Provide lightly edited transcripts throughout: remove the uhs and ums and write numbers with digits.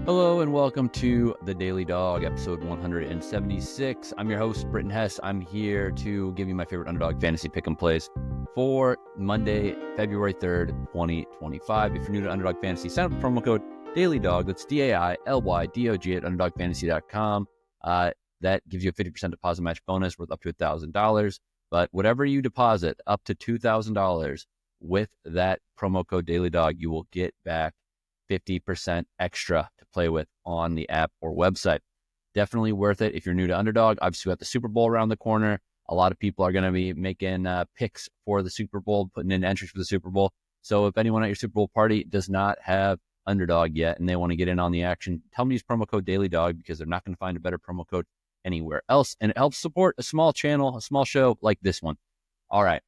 Hello and welcome to The Daily Dog, episode 176. I'm your host, Britton Hess. I'm here to give you my favorite Underdog fantasy pick'em plays for Monday, February 3rd, 2025. If you're new to Underdog Fantasy, sign up with promo code DailyDog. That's DAILYDOG at UnderdogFantasy.com. That gives you a 50% deposit match bonus worth up to $1,000. But whatever you deposit up to $2,000 with that promo code DailyDog, you will get back 50% extra to play with on the app or website. Definitely worth it if you're new to Underdog. Obviously, we got the Super Bowl around the corner. A lot of people are going to be making picks for the Super Bowl, putting in entries for the Super Bowl. So if anyone at your Super Bowl party does not have Underdog yet and they want to get in on the action, tell them to use promo code DailyDog because they're not going to find a better promo code anywhere else. And it helps support a small channel, a small show like this one. All right.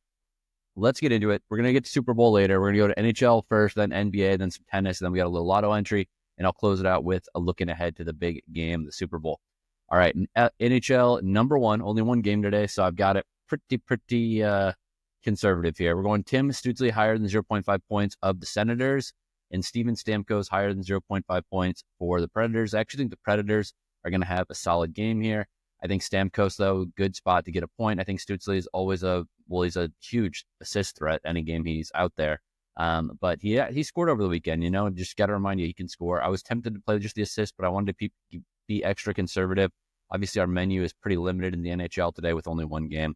Let's get into it. We're going to get to Super Bowl later. We're going to go to NHL first, then NBA, then some tennis, and then we got a little lotto entry, and I'll close it out with a looking ahead to the big game, the Super Bowl. All right, NHL number one, only one game today, so I've got it pretty conservative here. We're going Tim Stutzle higher than 0.5 points of the Senators, and Steven Stamkos higher than 0.5 points for the Predators. I actually think the Predators are going to have a solid game here. I think Stamkos, though, good spot to get a point. I think Stutzle is always he's a huge assist threat any game he's out there. But he scored over the weekend, just got to remind you, he can score. I was tempted to play just the assist, but I wanted to be extra conservative. Obviously, our menu is pretty limited in the NHL today with only one game.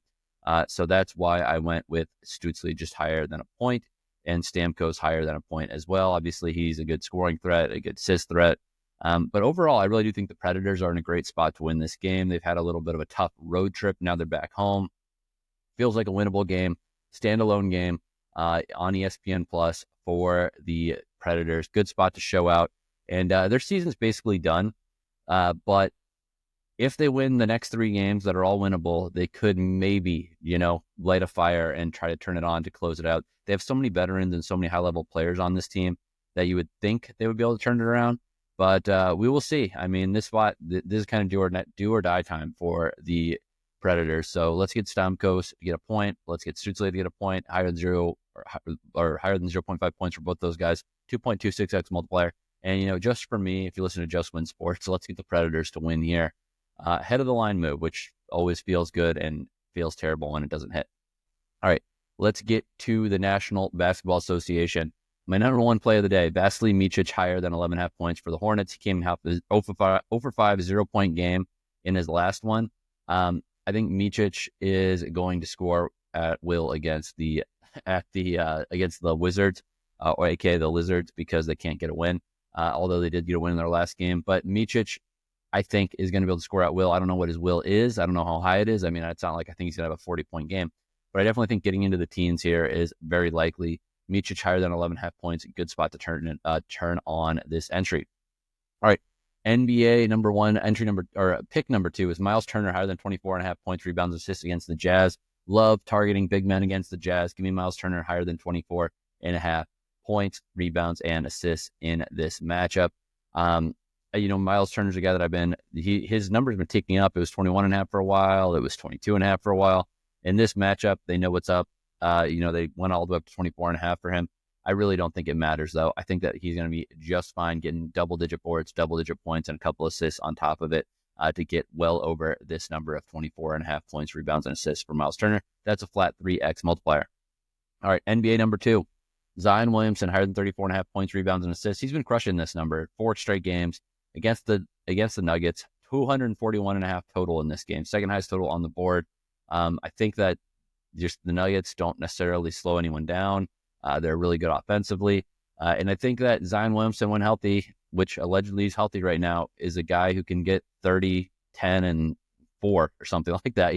So that's why I went with Stutzle just higher than a point and Stamkos higher than a point as well. Obviously, he's a good scoring threat, a good assist threat. But overall, I really do think the Predators are in a great spot to win this game. They've had a little bit of a tough road trip. Now they're back home. Feels like a winnable game, standalone game on ESPN Plus for the Predators. Good spot to show out. And their season's basically done. But if they win the next three games that are all winnable, they could maybe, light a fire and try to turn it on to close it out. They have so many veterans and so many high-level players on this team that you would think they would be able to turn it around. But we will see. I mean, this is kind of do or die time for the Predators. So let's get Stamkos to get a point. Let's get Stutzle to get a point, higher than 0.5 points for both those guys. 2.26x multiplier. And, just for me, if you listen to Just Win Sports, let's get the Predators to win here. Head of the line move, which always feels good and feels terrible when it doesn't hit. All right, let's get to the National Basketball Association. My number one play of the day, Vasilije Micic higher than 11.5 points for the Hornets. He came out 0 for 5, 0-point game in his last one. I think Micic is going to score at will against the Wizards, or aka the Lizards, because they can't get a win. Although they did get a win in their last game, but Micic, I think, is going to be able to score at will. I don't know what his will is. I don't know how high it is. I mean, it's not like I think he's going to have a 40-point game, but I definitely think getting into the teens here is very likely. Micic higher than 11.5 points, good spot to turn on this entry. All right, NBA number one, pick number two is Myles Turner higher than 24.5 points, rebounds, assists against the Jazz. Love targeting big men against the Jazz. Give me Myles Turner higher than 24.5 points, rebounds, and assists in this matchup. Myles Turner's a guy that his numbers have been ticking up. It was 21.5 for a while. It was 22.5 for a while. In this matchup, they know what's up. They went all the way up to 24.5 for him. I really don't think it matters, though. I think that he's going to be just fine getting double-digit boards, double-digit points, and a couple assists on top of it to get well over this number of 24.5 points, rebounds, and assists for Myles Turner. That's a flat 3x multiplier. All right, NBA number two, Zion Williamson higher than 34.5 points, rebounds, and assists. He's been crushing this number 4 straight games against the Nuggets. 241.5 total in this game, second highest total on the board. I think that just the Nuggets don't necessarily slow anyone down. They're really good offensively. And I think that Zion Williamson, when healthy, which allegedly is healthy right now, is a guy who can get 30, 10, and 4 or something like that,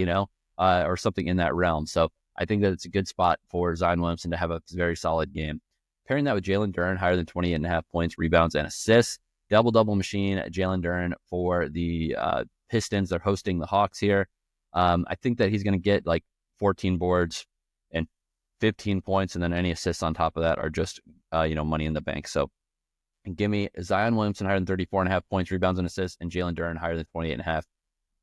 or something in that realm. So I think that it's a good spot for Zion Williamson to have a very solid game. Pairing that with Jalen Duren, higher than 28.5 points, rebounds, and assists. Double-double machine, Jalen Duren for the Pistons. They're hosting the Hawks here. I think that he's going to get like 14 boards and 15 points, and then any assists on top of that are just, money in the bank. So give me Zion Williamson higher than 34.5 points, rebounds, and assists, and Jalen Duren higher than 28.5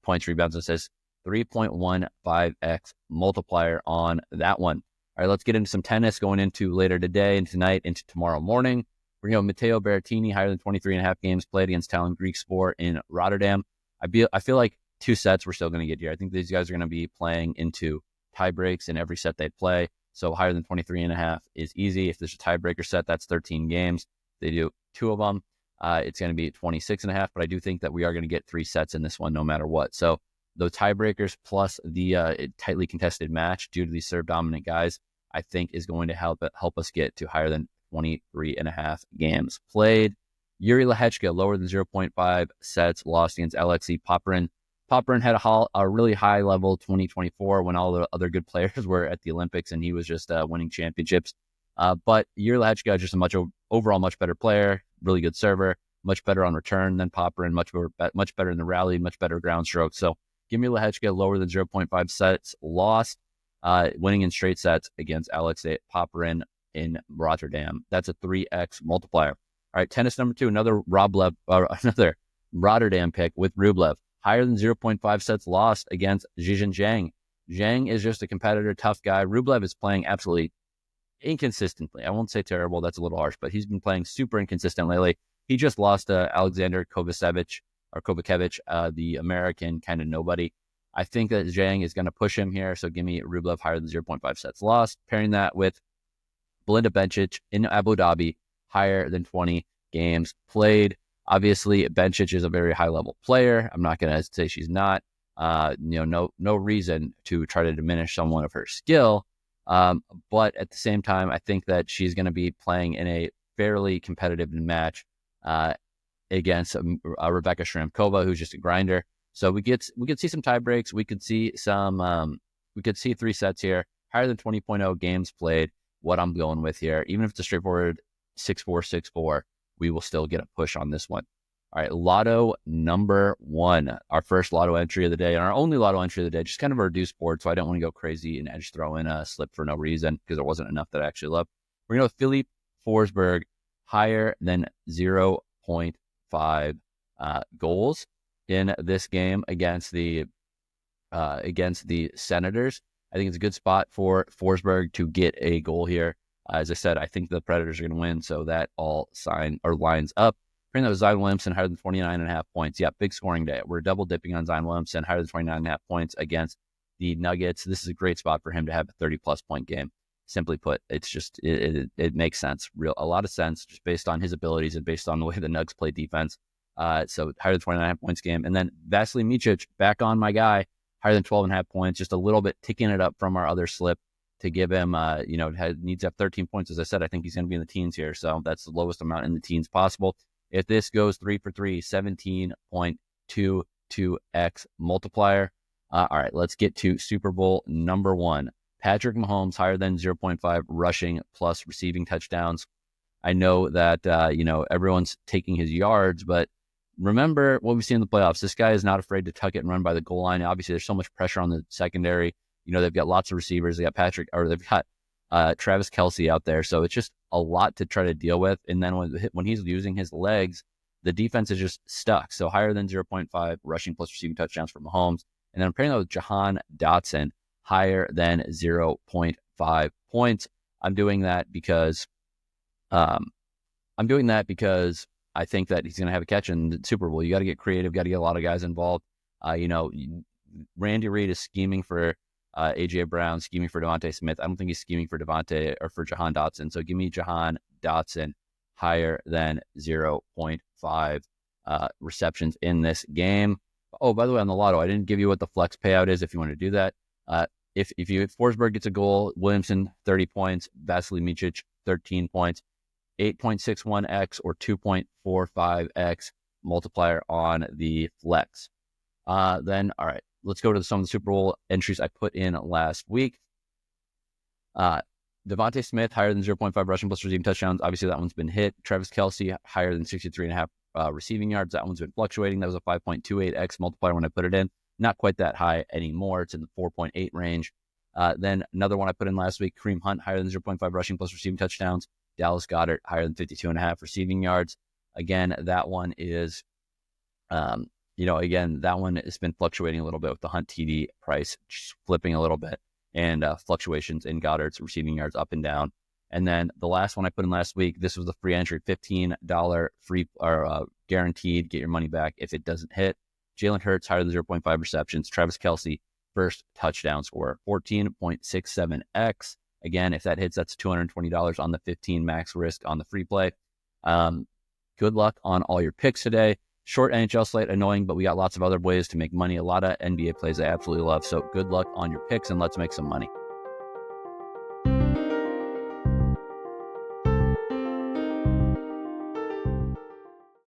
points, rebounds, and assists. 3.15x multiplier on that one. All right, let's get into some tennis going into later today and tonight into tomorrow morning. We're going to go Matteo Berrettini, higher than 23.5 games played against Talon Greek Sport in Rotterdam. I feel like 2 sets we're still going to get here. I think these guys are going to be playing into tie breaks in every set they play. So higher than 23.5 is easy. If there's a tiebreaker set, that's 13 games. They do 2 of them. It's going to be 26.5, but I do think that we are going to get 3 sets in this one no matter what. So the tiebreakers plus the tightly contested match due to these serve dominant guys, I think is going to help us get to higher than 23.5 games played. Jiri Lehecka, lower than 0.5 sets lost against Alexei Popyrin. Popyrin had a really high level 2024 when all the other good players were at the Olympics and he was just winning championships. But Jiri Lehecka is just a overall much better player, really good server, much better on return than Popyrin, much better in the rally, much better ground stroke. So give me Lehecka lower than 0.5 sets lost, winning in straight sets against Alexei Popyrin in Rotterdam. That's a 3x multiplier. All right, tennis number 2, another Rotterdam pick with Rublev. Higher than 0.5 sets lost against Zhizhen Zhang. Zhang is just a competitor, tough guy. Rublev is playing absolutely inconsistently. I won't say terrible, that's a little harsh, but he's been playing super inconsistent lately. He just lost to Alexander Kovacevic, the American kind of nobody. I think that Zhang is going to push him here, so give me Rublev higher than 0.5 sets lost. Pairing that with Belinda Bencic in Abu Dhabi, higher than 20 games played. Obviously, Bencic is a very high-level player. I'm not going to say she's not. No reason to try to diminish someone of her skill. But at the same time, I think that she's going to be playing in a fairly competitive match against Rebecca Shramkova, who's just a grinder. So we could see some tie breaks. We could see 3 sets here, higher than 20.0 games played. What I'm going with here, even if it's a straightforward 6-4, 6-4, we will still get a push on this one. All right, Lotto number 1, our first Lotto entry of the day, and our only Lotto entry of the day, just kind of a reduced board, so I don't want to go crazy and just throw in a slip for no reason because there wasn't enough that I actually loved. We're going to go with Filip Forsberg, higher than 0.5 goals in this game against the Senators. I think it's a good spot for Forsberg to get a goal here. As I said, I think the Predators are going to win, so that all lines up. Bring that with Zion Williamson, higher than 29.5 points. Yeah, big scoring day. We're double dipping on Zion Williamson, higher than 29.5 points against the Nuggets. This is a great spot for him to have a 30-plus point game. Simply put, it's just it makes sense, a lot of sense, just based on his abilities and based on the way the Nuggets play defense. So higher than 29 points game. And then Vasilije Micic, back on my guy, higher than 12.5 points, just a little bit ticking it up from our other slip to give him, needs to have 13 points. As I said, I think he's going to be in the teens here. So that's the lowest amount in the teens possible. If this goes 3 for 3, 17.22x multiplier. All right, let's get to Super Bowl number 1. Patrick Mahomes, higher than 0.5 rushing plus receiving touchdowns. I know that, everyone's taking his yards, but remember what we've seen in the playoffs. This guy is not afraid to tuck it and run by the goal line. Obviously, there's so much pressure on the secondary. They've got lots of receivers. They've got Travis Kelce out there. So it's just a lot to try to deal with. And then when he's using his legs, the defense is just stuck. So higher than 0.5 rushing plus receiving touchdowns for Mahomes. And then I'm pairing that with Jahan Dotson, higher than 0.5 points. I'm doing that because I think that he's going to have a catch in the Super Bowl. You got to get creative, got to get a lot of guys involved. Randy Reid is scheming for A.J. Brown, scheming for Devontae Smith. I don't think he's scheming for Devontae or for Jahan Dotson. So give me Jahan Dotson higher than 0.5 receptions in this game. Oh, by the way, on the Lotto, I didn't give you what the flex payout is if you want to do that. If Forsberg gets a goal, Williamson 30 points, Vasilije Micic 13 points, 8.61x or 2.45x multiplier on the flex. Then, all right, let's go to some of the Super Bowl entries I put in last week. Devontae Smith, higher than 0.5 rushing plus receiving touchdowns. Obviously, that one's been hit. Travis Kelce, higher than 63.5 receiving yards. That one's been fluctuating. That was a 5.28x multiplier when I put it in. Not quite that high anymore. It's in the 4.8 range. Then another one I put in last week, Kareem Hunt, higher than 0.5 rushing plus receiving touchdowns. Dallas Goedert, higher than 52.5 receiving yards. Again, that one is, that one has been fluctuating a little bit with the Hunt TD price just flipping a little bit and fluctuations in Goddard's receiving yards up and down. And then the last one I put in last week, this was the free entry, $15 free or guaranteed, get your money back if it doesn't hit. Jalen Hurts, higher than 0.5 receptions. Travis Kelce, first touchdown score, 14.67x. Again, if that hits, that's $220 on the 15 max risk on the free play. Good luck on all your picks today. Short NHL slate, annoying, but we got lots of other ways to make money. A lot of NBA plays I absolutely love. So good luck on your picks, and let's make some money.